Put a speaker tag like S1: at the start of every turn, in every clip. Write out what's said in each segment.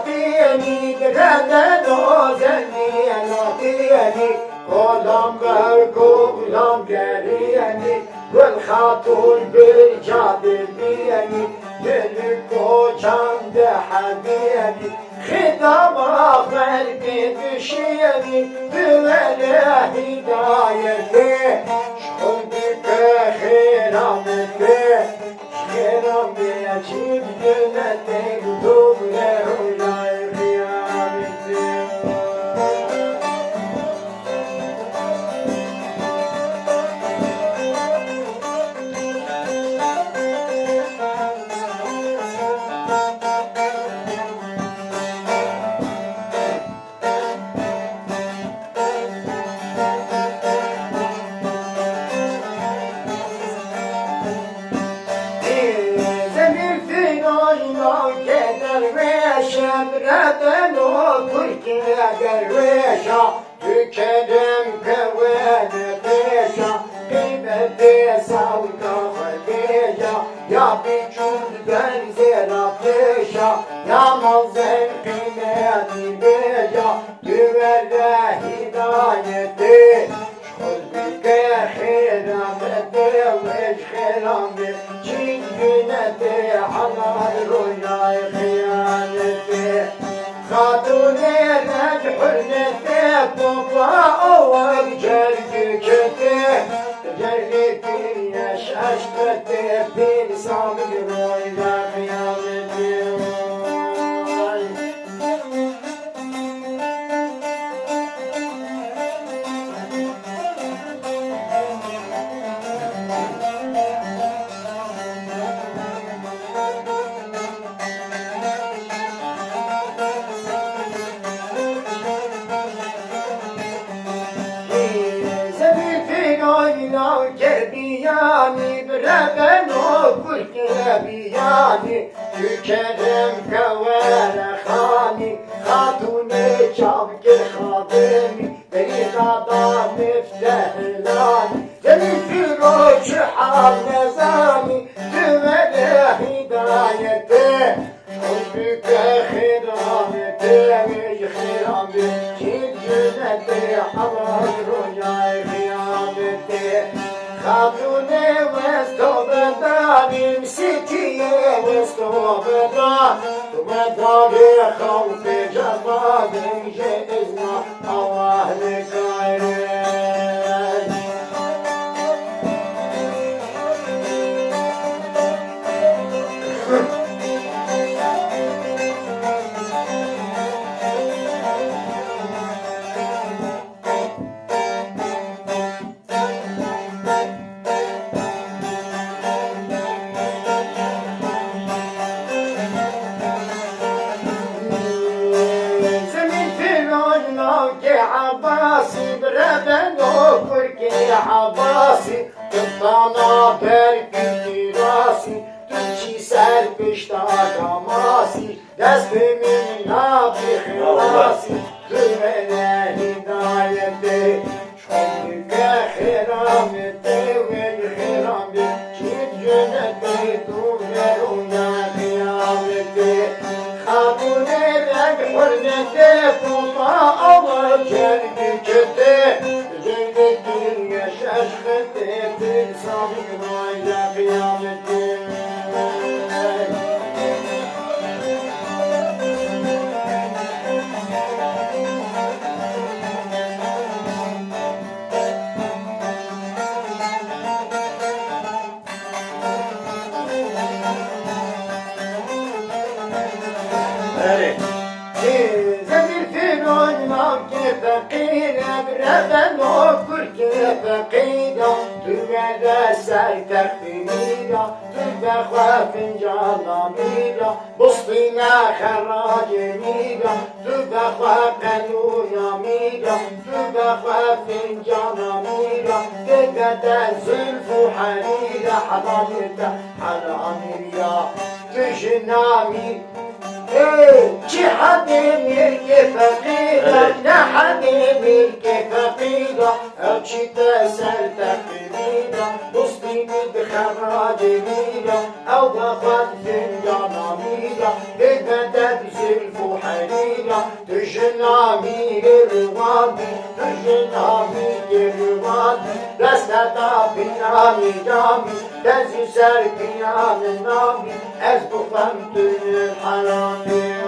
S1: ناطيني درنا نوزني ناطيني قولهم بركوب لهم جريني والخاطر بالجاد بيني دلك وجند حبيني خدام آخر بشيني بولا هدايتي شغل بك خيرام بك خيرام بيجيب جنتك دوبله ولا خيامتي Şemreden okur ki dervişa tükerim kevene peşa kıymeti savga fırgeya ya bir cüld benzer ateşa ya malzen kıymeti beya düvele hidayeti şulbike hirameti ve şerameti çin güneti hanar rüyayı خيانتي خاطوني الحنتي طفاء وجلدك جلدتي يا شاشتي في صامد رويا خيانتي Kerbiyani breben okur kerbiyani tükerim kevere khani hatuni çavke khademi beridada miftehlani Senin firoç hal nezami düvele hidayeti Şulbüke khirameti khirameti Çin cüneti havar rüyay kıyameti خاتوني واستوبدان مسكية واستوبدان ومداري خوف جمال جئزنا أوهل كايرين عباسي بربن وكر كي عباسي تطانا بركي راسي تمشي سر بشتا دماسي دست من نابي خلاسي تمنى هدايتي شكرك خرامتي والخرامتي جيد جنتي تغير ويا قيامتي خاطوني لك حرنتي فوطا Cennete, cennetin yaşaşkete, bir sabıkmayla kıyamete. Evet. فقيرة بربن وكل فقيرة تبدا سايتك تميرة تبخوا فنجان ميرة بسطينا خراج ميرة تبخوا قانون ميرة تبخوا فنجان ميرة تبدا زلف حريرة حضرتها حرامية تجنامي چی حدی ملک فقیرم نه حدی ملک فقیرم چی تسر تقریرم مسلمی بخراج میرم او بخواد فنجانا میرم بگدد زلف و ya Tujnami girvadi Tujnami girvadi Rastata binami cami Tezi ser kıyamı nami Ez bu femtünün harami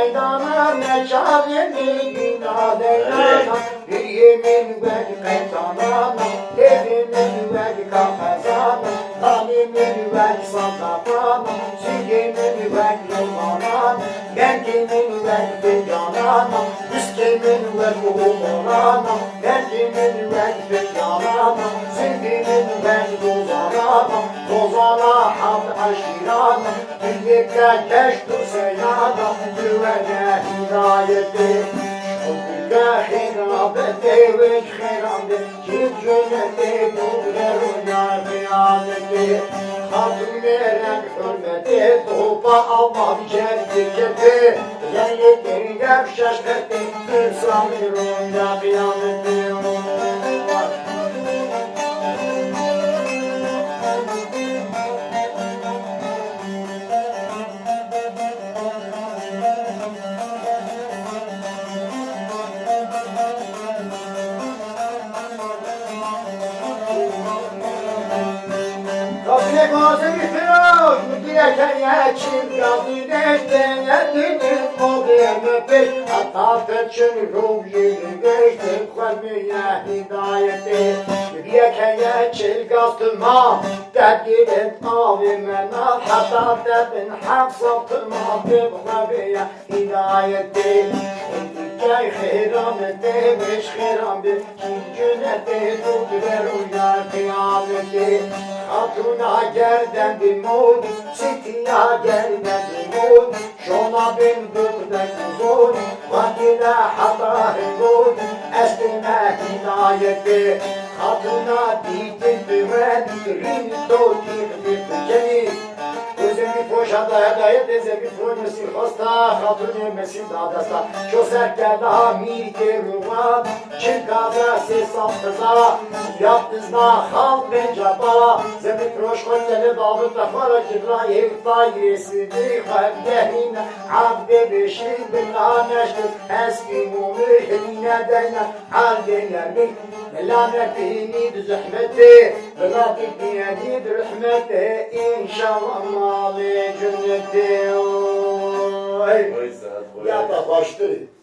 S1: Meydana meçalini bina deylana Bir yemin ver kaytanana Evimin ver kafazana Talimin ver sadafana Sügemin ver yolmanana Genkimin ver fiyanana Üskemin ver umurana Genkimin ver fiyanana Sügemin ver dozanana Dozana hamd aşirana Birlikte keştu seyana Güvene hidayeti Şükürle hirabeti ve hirabeti Kim cenneti nurler uyar kıyameti Hatun veren hürmeti Topa Allah cenneti Cennetleri gevşeşmeti İnsan bir uyar kıyameti Kapıya bazı ihtiraç Müdürken yaşım Yazı deştenedim O deme peş Hatta peçin ruhini geçtim Kalbiye hidayeti Müdürken yaşım Gaztıma Dedirim avime nal Hatta dedin Hafsattıma Kalbiye hidayeti Jai khiram devish khiram be Cennete tutver uyar kıyameti Hatuna gerden bir mod Sitiya gerden bir mod Şona bin gıdek zor Vakile hata mod Esline hidayeti Hatuna ditin büven Rin totik bir cennet Özemi poşada hedayet ezemi projesi hasta Hatun emmesin dadasta Çok sertler daha mirke ruman Çin kaza sesam kıza Yaptızna halk bencaba Zemi proşkottele babı tafara Cibra evta yesidi Khabdehine abde beşir Billah neştir eski mumihine dene Aldene min Melanetini düzahmeti Bırakıp diyedi rahmeti İnşallah mali cenneti Ya da baştı